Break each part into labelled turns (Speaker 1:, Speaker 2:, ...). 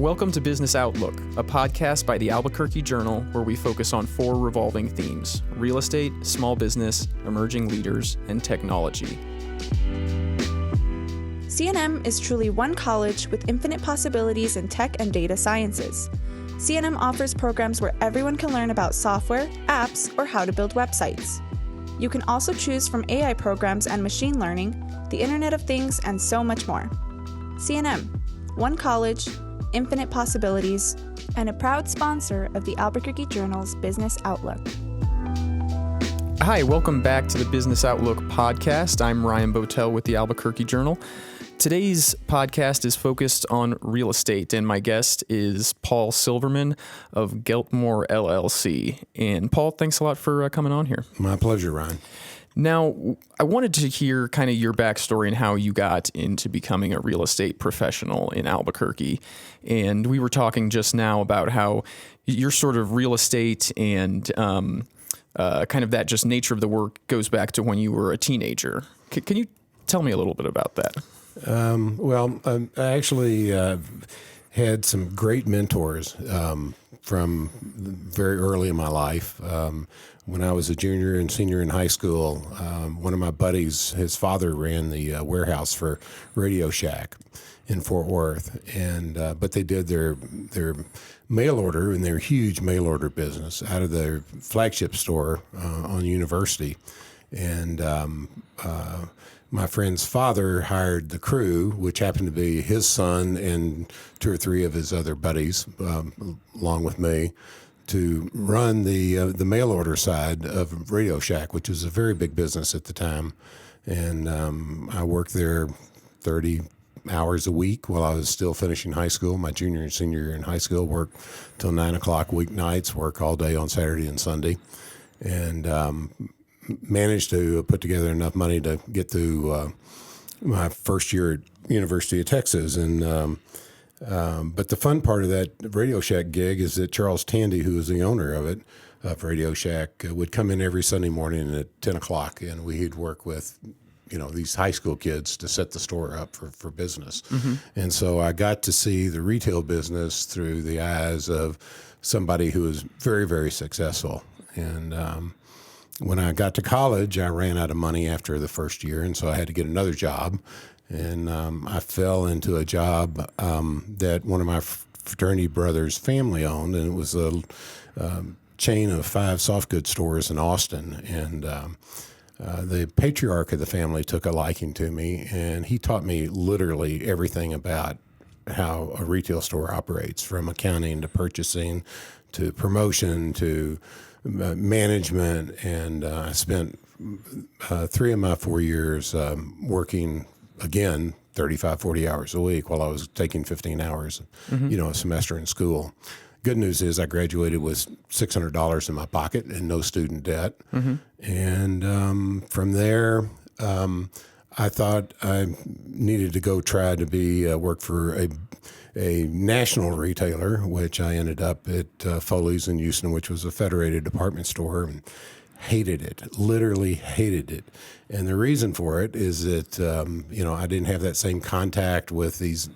Speaker 1: Welcome to Business Outlook, a podcast by the Albuquerque Journal where we focus on 4 revolving themes: real estate, small business, emerging leaders, and technology.
Speaker 2: CNM is truly one college with infinite possibilities in tech and data sciences. CNM offers programs where everyone can learn about software, apps, or how to build websites. You can also choose from AI programs and machine learning, the Internet of Things, and so much more. CNM, one college, infinite possibilities, and a proud sponsor of the Albuquerque Journal's Business Outlook.
Speaker 1: Hi, welcome back to the Business Outlook podcast. I'm Ryan Boetel with the Albuquerque Journal. Today's podcast is focused on real estate, and my guest is Paul Silverman of Geltmore LLC. And Paul, thanks a lot for coming on here.
Speaker 3: My pleasure, Ryan.
Speaker 1: Now, I wanted to hear kind of your backstory and how you got into becoming a real estate professional in Albuquerque. And we were talking just now about how your sort of real estate and kind of that just nature of the work goes back to when you were a teenager. Can you tell me a little bit about that?
Speaker 3: I actually had some great mentors from very early in my life. When I was a junior and senior in high school, one of my buddies, his father ran the warehouse for Radio Shack in Fort Worth, and but they did their mail order and their huge mail order business out of their flagship store on University, and my friend's father hired the crew, which happened to be his son and 2 or 3 of his other buddies, along with me, to run the mail order side of Radio Shack, which was a very big business at the time. And I worked there 30 hours a week while I was still finishing high school. My junior and senior year in high school, worked till 9 o'clock weeknights, work all day on Saturday and Sunday. And managed to put together enough money to get through my first year at University of Texas. And but the fun part of that Radio Shack gig is that Charles Tandy, who was the owner of Radio Shack, would come in every Sunday morning at 10 o'clock, and we'd work with these high school kids to set the store up for business. Mm-hmm. And so I got to see the retail business through the eyes of somebody who was very, very successful. And when I got to college, I ran out of money after the first year, and so I had to get another job. And I fell into a job that one of my fraternity brothers' family owned, and it was a chain of 5 soft goods stores in Austin. And the patriarch of the family took a liking to me, and he taught me literally everything about how a retail store operates, from accounting to purchasing to promotion to management. And I spent 3 of my 4 years working, again, 35, 40 hours a week while I was taking 15 hours, a semester in school. Good news is I graduated with $600 in my pocket and no student debt. Mm-hmm. And from there, I thought I needed to go try to work for a national retailer, which I ended up at Foley's in Houston, which was a Federated department store, and hated it, literally hated it. And the reason for it is that, I didn't have that same contact with these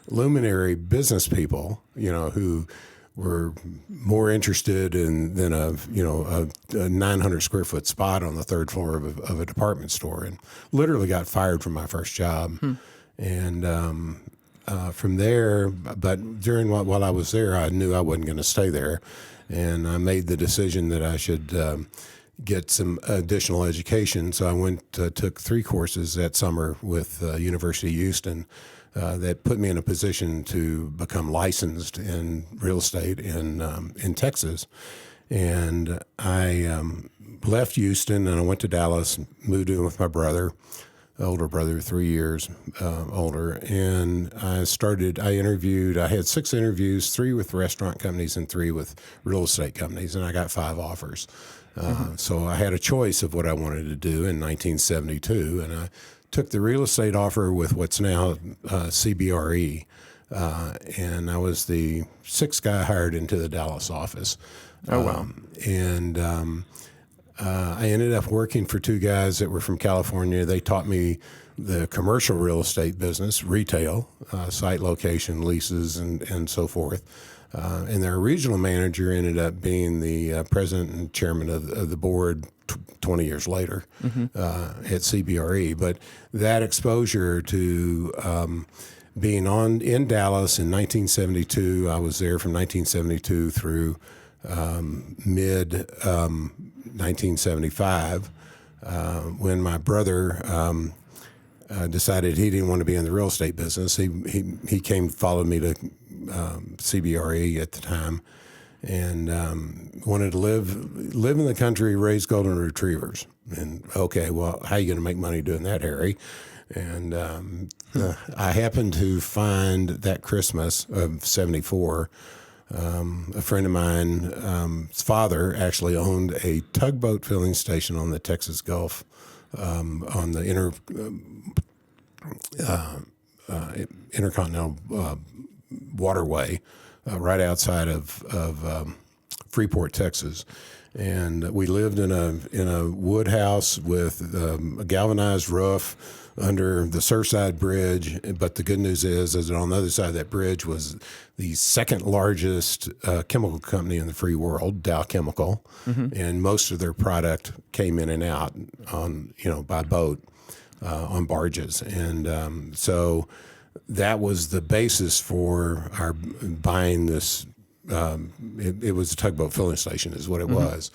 Speaker 3: luminary business people, who were more interested than a 900 square foot spot on the 3rd floor of a department store, and literally got fired from my first job. And from there, but while I was there, I knew I wasn't going to stay there. And I made the decision that I should get some additional education. So I took 3 courses that summer with University of Houston that put me in a position to become licensed in real estate in Texas. And I left Houston and I went to Dallas, moved in with my brother, older brother, 3 years older. And I had 6 interviews, 3 with restaurant companies and 3 with real estate companies, and I got 5 offers. So I had a choice of what I wanted to do in 1972, and I took the real estate offer with what's now CBRE, and I was the 6th guy hired into the Dallas office.
Speaker 1: Oh, wow.
Speaker 3: I ended up working for two guys that were from California. They taught me the commercial real estate business, retail, site location, leases, and so forth. And their regional manager ended up being the president and chairman of the board 20 years later at CBRE. But that exposure to being in Dallas in 1972, I was there from 1972 through mid 1975, when my brother decided he didn't want to be in the real estate business. He followed me to CBRE at the time, and wanted to live in the country, raise golden retrievers. And okay, well, how are you going to make money doing that, Harry? And I happened to find that Christmas of '74. A friend of mine's father actually owned a tugboat filling station on the Texas Gulf, on the intercontinental waterway, right outside of Freeport, Texas. And we lived in a wood house with a galvanized roof under the Surfside Bridge. But the good news is that on the other side of that bridge was the second largest chemical company in the free world, Dow Chemical, and most of their product came in and out on by boat on barges. And so that was the basis for our buying this. It was a tugboat filling station, is what it was.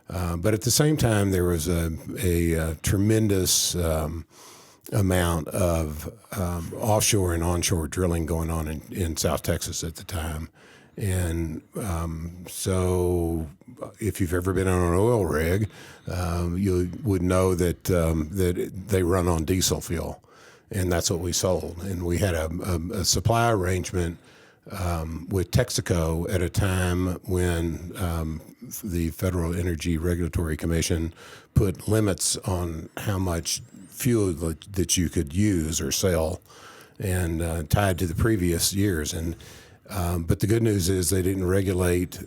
Speaker 3: But at the same time, there was a tremendous amount of offshore and onshore drilling going on in South Texas at the time. And so if you've ever been on an oil rig, you would know that they run on diesel fuel. And that's what we sold. And we had a supply arrangement with Texaco at a time when the Federal Energy Regulatory Commission put limits on how much fuel that you could use or sell, and tied to the previous years. And but the good news is they didn't regulate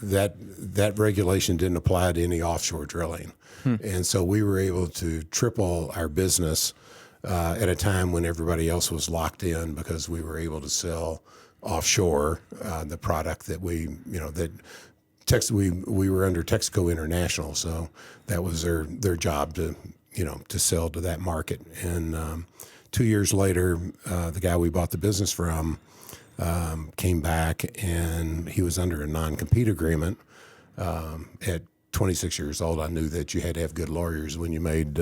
Speaker 3: that regulation didn't apply to any offshore drilling, and so we were able to triple our business at a time when everybody else was locked in, because we were able to sell offshore the product that we were under Texaco International, so that was their job to sell to that market. And 2 years later, the guy we bought the business from came back, and he was under a non-compete agreement. At 26 years old, I knew that you had to have good lawyers when you made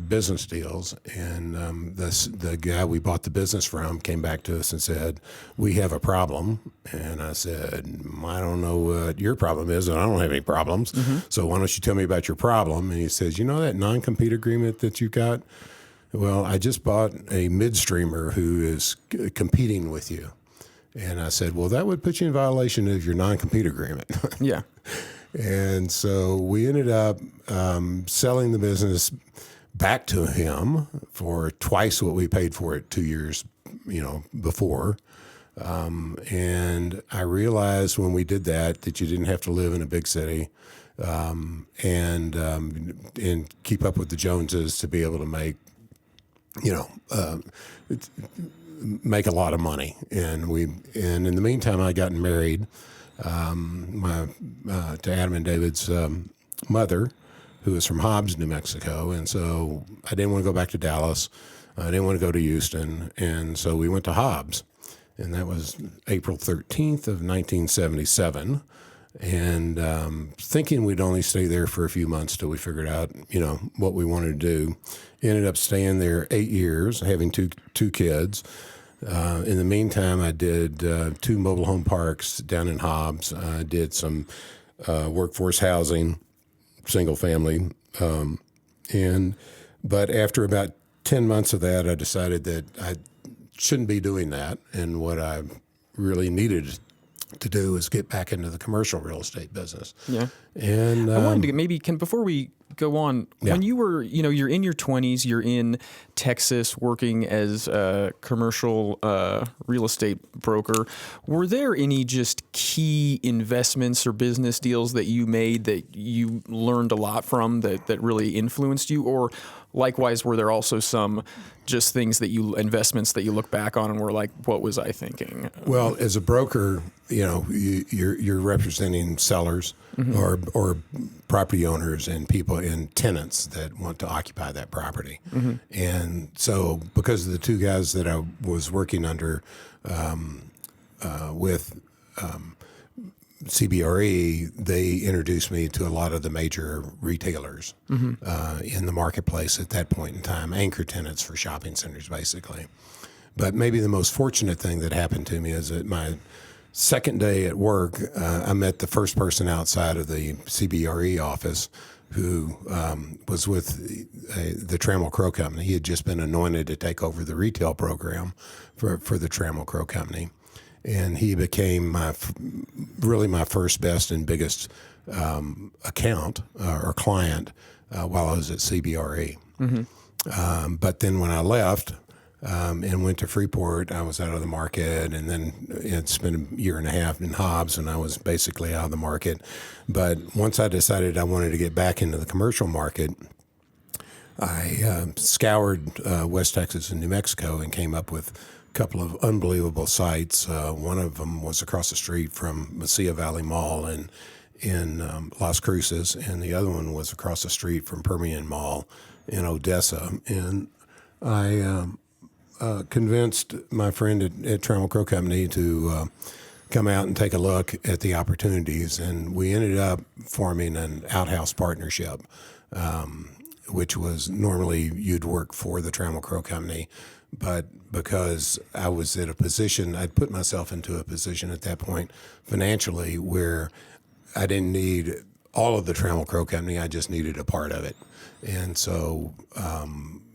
Speaker 3: business deals. And the guy we bought the business from came back to us and said, "We have a problem." And I said, "I don't know what your problem is, and I don't have any problems. So why don't you tell me about your problem?" And he says, "You know that non-compete agreement that you got? Well, I just bought a midstreamer who is competing with you." And I said, "Well, that would put you in violation of your non-compete agreement."
Speaker 1: Yeah.
Speaker 3: And so we ended up selling the business back to him for twice what we paid for it 2 years, before. And I realized when we did that you didn't have to live in a big city and keep up with the Joneses to be able to make a lot of money. And in the meantime, I gotten married to Adam and David's mother, who is from Hobbs, New Mexico. And so I didn't want to go back to Dallas. I didn't want to go to Houston. And so we went to Hobbs. And that was April 13th of 1977. And thinking we'd only stay there for a few months till we figured out, what we wanted to do. Ended up staying there 8 years, having two kids. In the meantime, I did 2 mobile home parks down in Hobbs. I did some workforce housing, single family. But after about 10 months of that, I decided that I shouldn't be doing that. And what I really needed to do is get back into the commercial real estate business.
Speaker 1: Yeah.
Speaker 3: And
Speaker 1: I wanted to before we go on,
Speaker 3: Yeah.
Speaker 1: when you were, you're in your 20s, you're in Texas working as a commercial real estate broker. Were there any just key investments or business deals that you made that you learned a lot from that really influenced you? Or likewise, were there also some just investments that you look back on and were like, what was I thinking?
Speaker 3: Well, as a broker, you're representing sellers or property owners and people and tenants that want to occupy that property. And so, because of the two guys that I was working under with CBRE, they introduced me to a lot of the major retailers in the marketplace at that point in time, anchor tenants for shopping centers, basically. But maybe the most fortunate thing that happened to me is that my second day at work, I met the first person outside of the CBRE office who was with the Trammell Crow Company. He had just been anointed to take over the retail program for the Trammell Crow Company. And he became really my first, best, and biggest account or client while I was at CBRE. But then when I left and went to Freeport, I was out of the market, and then it spent a year and a half in Hobbs, and I was basically out of the market. But once I decided I wanted to get back into the commercial market, I scoured West Texas and New Mexico and came up with a couple of unbelievable sites. One of them was across the street from Mesilla Valley Mall in Las Cruces, and the other one was across the street from Permian Mall in Odessa. And I convinced my friend at Trammell Crow Company to come out and take a look at the opportunities, and we ended up forming an outhouse partnership, which was normally you'd work for the Trammell Crow Company, but because I was at a position, I'd put myself into a position at that point financially where I didn't need all of the Trammell Crow Company, I just needed a part of it. And so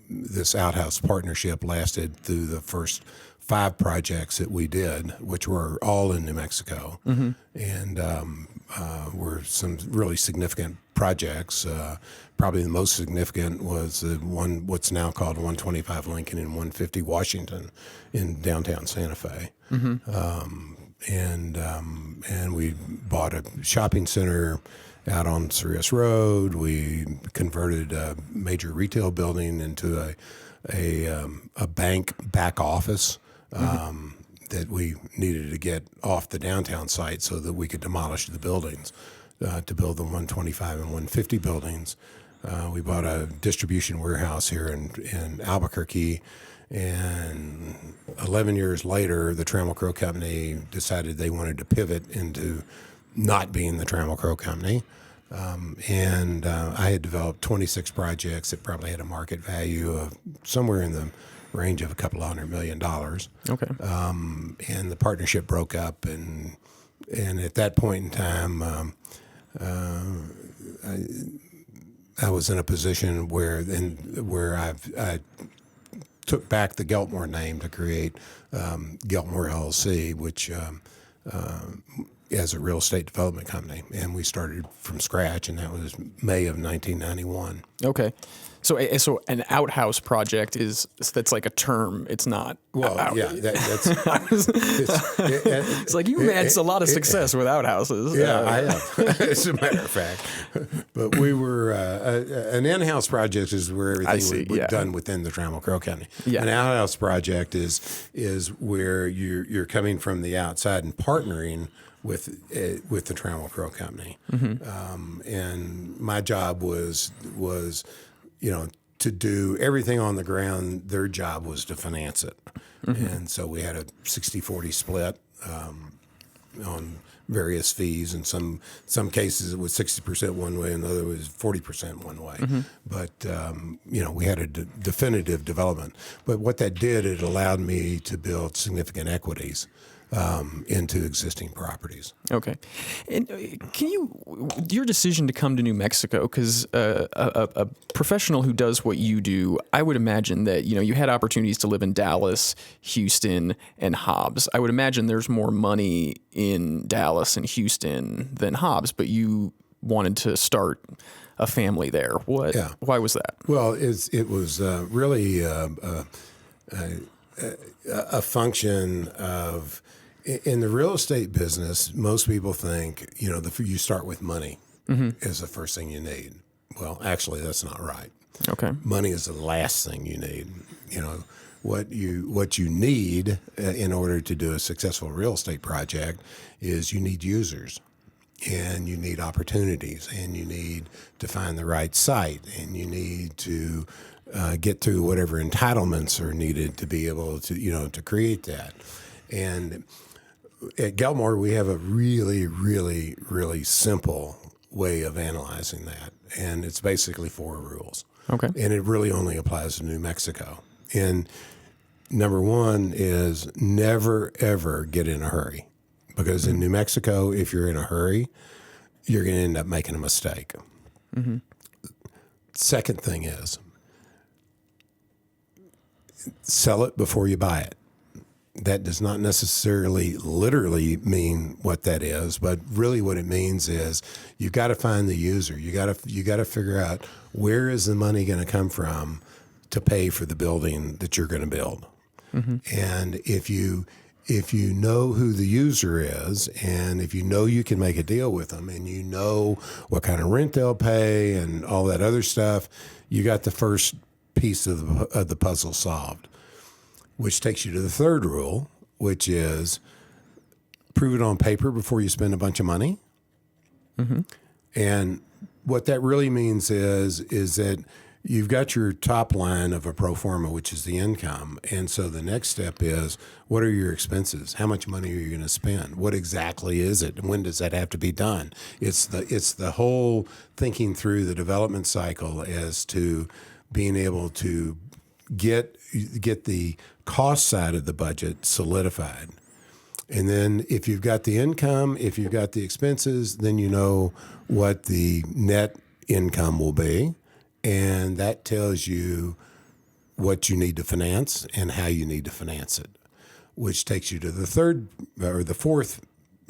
Speaker 3: this outhouse partnership lasted through the first 5 projects that we did, which were all in New Mexico, and were some really significant projects. Probably the most significant was the one, what's now called 125 Lincoln and 150 Washington in downtown Santa Fe. And we bought a shopping center out on Ceres Road. We converted a major retail building into a bank back office that we needed to get off the downtown site so that we could demolish the buildings to build the 125 and 150 buildings. We bought a distribution warehouse here in Albuquerque, and 11 years later, the Trammell Crow Company decided they wanted to pivot into not being the Trammell Crow Company. And I had developed 26 projects that probably had a market value of somewhere in the range of $200 million.
Speaker 1: Okay.
Speaker 3: And the partnership broke up, and at that point in time, I was in a position where I took back the Geltmore name to create Geltmore LLC, which as a real estate development company, and we started from scratch, and that was May of 1991.
Speaker 1: Okay. So an outhouse project that's like a term. It's not.
Speaker 3: Well, yeah, that's.
Speaker 1: It's like you had a lot of success with outhouses.
Speaker 3: Yeah, I have, as a matter of fact. But we were an in-house project is where everything was done within the Trammell Crow Company. Yeah. An outhouse project is where you're coming from the outside and partnering with the Trammell Crow Company. And my job was to do everything on the ground. Their job was to finance it. And so we had a 60-40 split on various fees. In some cases, it was 60% one way, and the other was 40% one way. But, we had a definitive development. But what that did, it allowed me to build significant equities into existing properties.
Speaker 1: Okay. And your decision to come to New Mexico, because a professional who does what you do, I would imagine that, you had opportunities to live in Dallas, Houston, and Hobbs. I would imagine there's more money in Dallas and Houston than Hobbs, but you wanted to start a family there. Why was that?
Speaker 3: Well, it was really a function of, in the real estate business, most people think, you start with money is the first thing you need. Well, actually, that's not right.
Speaker 1: Okay.
Speaker 3: Money is the last thing you need. What you need in order to do a successful real estate project is you need users, and you need opportunities, and you need to find the right site, and you need to get through whatever entitlements are needed to be able to to create that. And at Geltmore, we have a really, really, really simple way of analyzing that, and it's basically 4 rules.
Speaker 1: Okay.
Speaker 3: And it really only applies to New Mexico. And number 1 is never, ever get in a hurry. Because in New Mexico, if you're in a hurry, you're going to end up making a mistake. Mm-hmm. Second thing is, sell it before you buy it. That does not necessarily literally mean what that is, but really what it means is you've got to find the user. You got to figure out, where is the money going to come from to pay for the building that you're going to build. Mm-hmm. And if you know who the user is, and if you can make a deal with them, and you know what kind of rent they'll pay and all that other stuff, you got the first piece of the puzzle solved. Which takes you to the third rule, which is prove it on paper before you spend a bunch of money. Mm-hmm. And what that really means is that you've got your top line of a pro forma, which is the income. And so the next step is, what are your expenses? How much money are you going to spend? What exactly is it? And when does that have to be done? It's the whole thinking through the development cycle as to being able to get the cost side of the budget solidified. And then if you've got the income, if you've got the expenses, then you know what the net income will be. And that tells you what you need to finance and how you need to finance it, which takes you to the fourth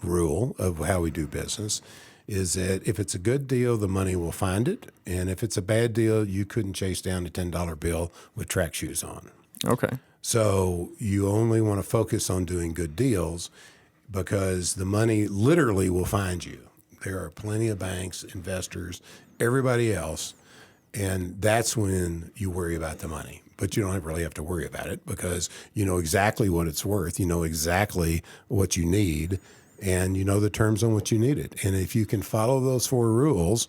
Speaker 3: rule of how we do business, is that if it's a good deal, the money will find it. And if it's a bad deal, you couldn't chase down a $10 bill with track shoes on.
Speaker 1: Okay.
Speaker 3: So you only want to focus on doing good deals, because the money literally will find you. There are plenty of banks, investors, everybody else, and that's when you worry about the money. But you don't really have to worry about it, because you know exactly what it's worth. You know exactly what you need, and you know the terms on what you need it. And if you can follow those 4 rules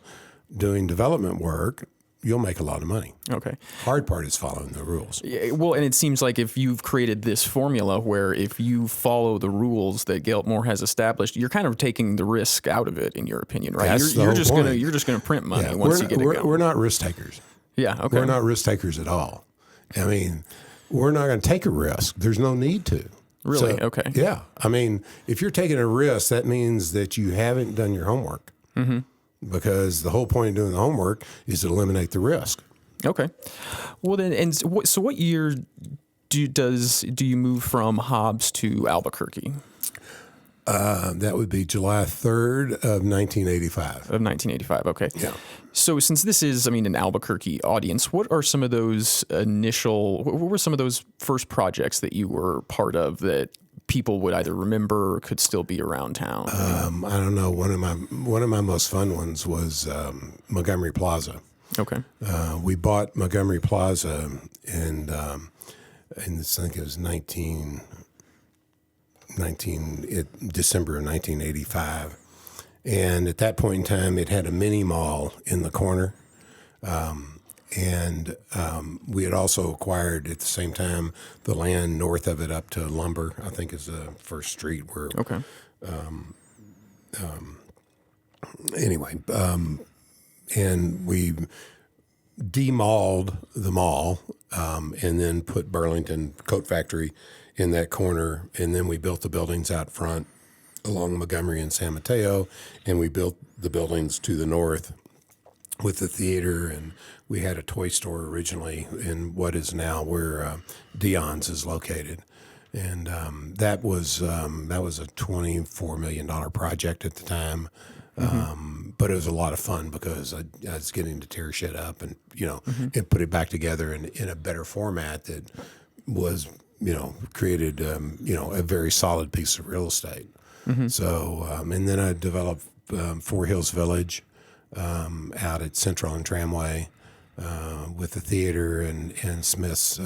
Speaker 3: doing development work, you'll make a lot of money.
Speaker 1: Okay.
Speaker 3: Hard part is following the rules.
Speaker 1: Yeah, well, and it seems like if you've created this formula where if you follow the rules that Geltmore has established, you're kind of taking the risk out of it, in your opinion, right?
Speaker 3: That's
Speaker 1: You're
Speaker 3: the
Speaker 1: just
Speaker 3: whole
Speaker 1: gonna
Speaker 3: point.
Speaker 1: you're just gonna print money once you get it going.
Speaker 3: We're not risk takers.
Speaker 1: Yeah. Okay.
Speaker 3: We're not risk takers at all. I mean, we're not going to take a risk. There's no need to.
Speaker 1: Really? Okay.
Speaker 3: Yeah. I mean, if you're taking a risk, that means that you haven't done your homework. Mm-hmm. Because the whole point of doing the homework is to eliminate the risk. Okay.
Speaker 1: Well, then, so what year do you move from Hobbs to Albuquerque?
Speaker 3: That would be July 3rd of 1985.
Speaker 1: Of 1985, okay.
Speaker 3: Yeah.
Speaker 1: So since this is, an Albuquerque audience, what were some of those first projects that you were part of that people would either remember or could still be around town?
Speaker 3: I don't know. One of my most fun ones was Montgomery Plaza. Okay. We bought Montgomery Plaza, and I think it was December of 1985. And at that point in time, it had a mini mall in the corner. And we had also acquired at the same time the land north of it up to Lumber, I think is the first street where. Okay. And we demalled the mall and then put Burlington Coat Factory in that corner. And then we built the buildings out front along Montgomery and San Mateo. And we built the buildings to the north with the theater. And we had a toy store originally in what is now where Dion's is located. And that was a $24 million project at the time. Mm-hmm. But it was a lot of fun because I was getting to tear shit up and, and put it back together in a better format that was, created, a very solid piece of real estate. So, and then I developed Four Hills Village out at Central and Tramway with the theater and Smith's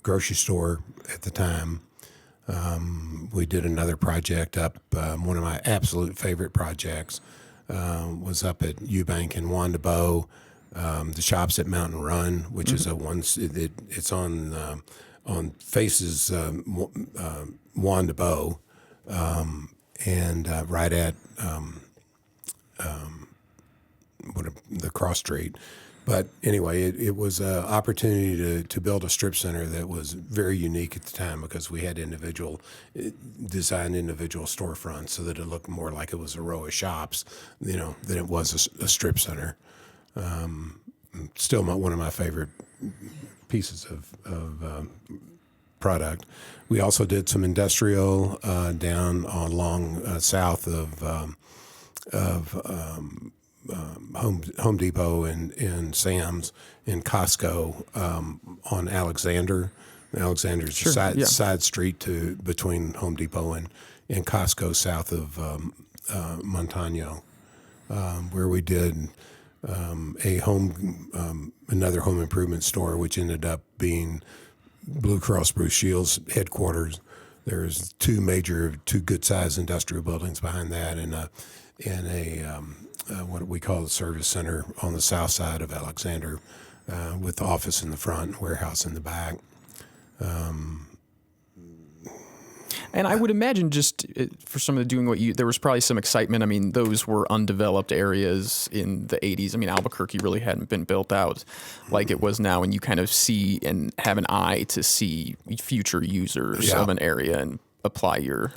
Speaker 3: grocery store at the time. We did another project up. One of my absolute favorite projects was up at Eubank in Juan de Beau. The shops at Mountain Run, which is it's on faces Juan de Beau, and right at the cross street. But anyway, it was an opportunity to build a strip center that was very unique at the time because we had designed individual storefronts so that it looked more like it was a row of shops, than it was a strip center. Still one of my favorite pieces of product. We also did some industrial down along south of Home Depot and Sam's and Costco on Alexander. Alexander's a side street between Home Depot and Costco south of Montano, where we did another home improvement store, which ended up being Blue Cross Blue Shield's headquarters. There's two good-sized industrial buildings behind that, and a what we call the service center on the south side of Alexander, with the office in the front, warehouse in the back.
Speaker 1: And I would imagine just for some of the there was probably some excitement. I mean, those were undeveloped areas in the 80s. I mean, Albuquerque really hadn't been built out like it was now, and you kind of see and have an eye to see future users of an area and apply your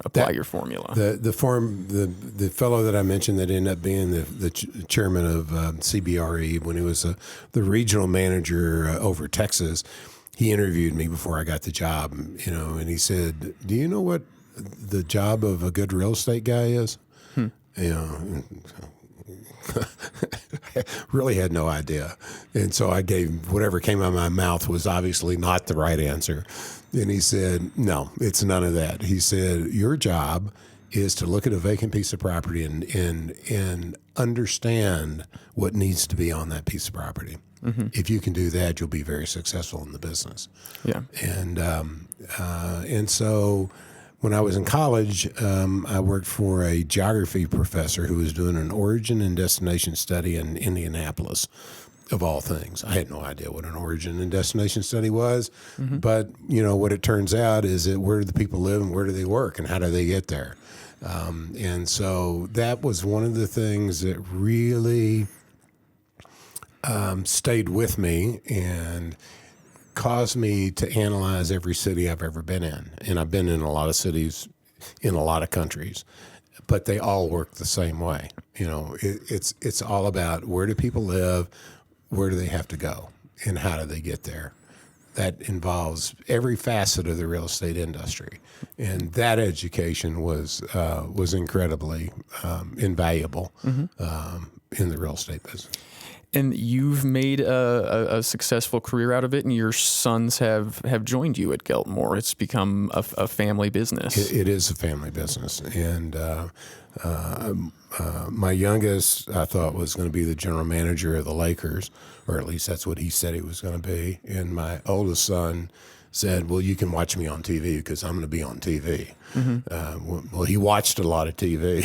Speaker 1: formula. The fellow that I mentioned that ended up being the chairman of CBRE when he was the regional manager over Texas. He interviewed me before I got the job, and he said, "Do you know what the job of a good real estate guy is?" Really had no idea. And so I gave whatever came out of my mouth was obviously not the right answer. And he said, "No, it's none of that." He said, "Your job is to look at a vacant piece of property and understand what needs to be on that piece of property. Mm-hmm. If you can do that, you'll be very successful in the business." Yeah.
Speaker 3: And so when I was in college, I worked for a geography professor who was doing an origin and destination study in Indianapolis, of all things. I had no idea what an origin and destination study was, mm-hmm. but what it turns out is that where do the people live and where do they work and how do they get there? And so that was one of the things that really stayed with me and caused me to analyze every city I've ever been in. And I've been in a lot of cities in a lot of countries, but they all work the same way. It's all about where do people live, where do they have to go, and how do they get there. That involves every facet of the real estate industry. And that education was incredibly invaluable mm-hmm. In the real estate business.
Speaker 1: And you've made a successful career out of it, and your sons have joined you at Geltmore. It's become a family business.
Speaker 3: It is a family business. And my youngest, I thought, was going to be the general manager of the Lakers, or at least that's what he said he was going to be. And my oldest son said, "Well, you can watch me on TV because I'm going to be on TV." Mm-hmm. Well, he watched a lot of TV,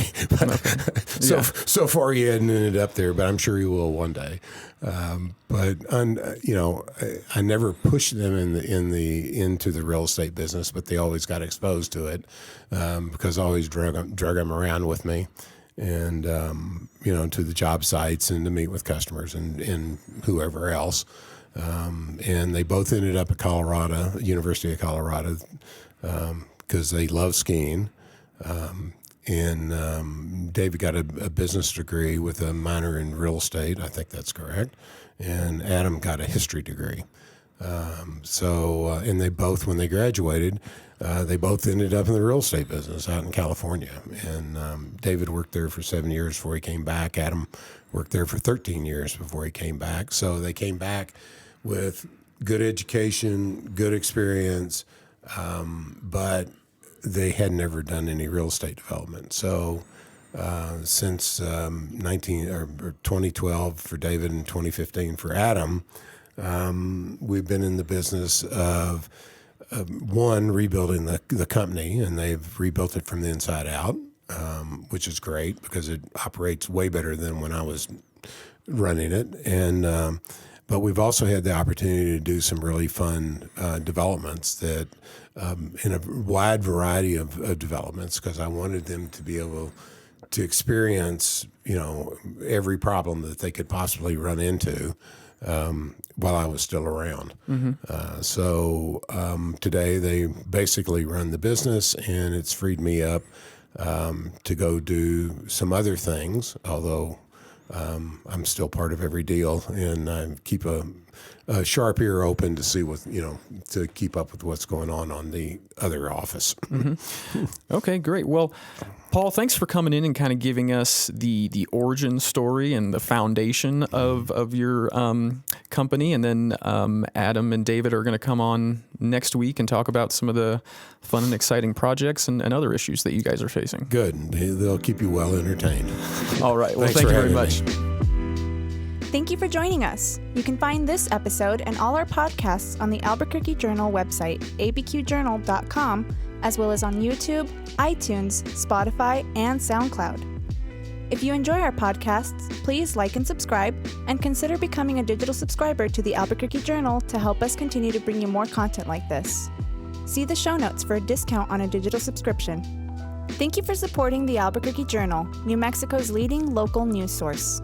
Speaker 3: so far he hadn't ended up there, but I'm sure he will one day. But I never pushed them into the real estate business, but they always got exposed to it because I always drug them around with me, and to the job sites and to meet with customers and whoever else. And they both ended up at University of Colorado, because they love skiing. And David got a business degree with a minor in real estate. I think that's correct. And Adam got a history degree. And they both, when they graduated, they both ended up in the real estate business out in California. And David worked there for 7 years before he came back. Adam worked there for 13 years before he came back. So they came back with good education, good experience, but they had never done any real estate development. So since 2012 for David and 2015 for Adam, we've been in the business of one, rebuilding the company, and they've rebuilt it from the inside out, which is great because it operates way better than when I was running it. And but we've also had the opportunity to do some really fun developments that in a wide variety of developments, because I wanted them to be able to experience, every problem that they could possibly run into while I was still around. So today they basically run the business, and it's freed me up to go do some other things, although I'm still part of every deal, and I keep a sharp ear open to see what, to keep up with what's going on the other office.
Speaker 1: Okay, great. Well, Paul, thanks for coming in and kind of giving us the origin story and the foundation of your company. And then Adam and David are going to come on next week and talk about some of the fun and exciting projects and other issues that you guys are facing.
Speaker 3: Good. They'll keep you well entertained.
Speaker 1: All right. Well, thank you very much.
Speaker 2: Thank you for joining us. You can find this episode and all our podcasts on the Albuquerque Journal website, abqjournal.com, as well as on YouTube, iTunes, Spotify, and SoundCloud. If you enjoy our podcasts, please like and subscribe, and consider becoming a digital subscriber to the Albuquerque Journal to help us continue to bring you more content like this. See the show notes for a discount on a digital subscription. Thank you for supporting the Albuquerque Journal, New Mexico's leading local news source.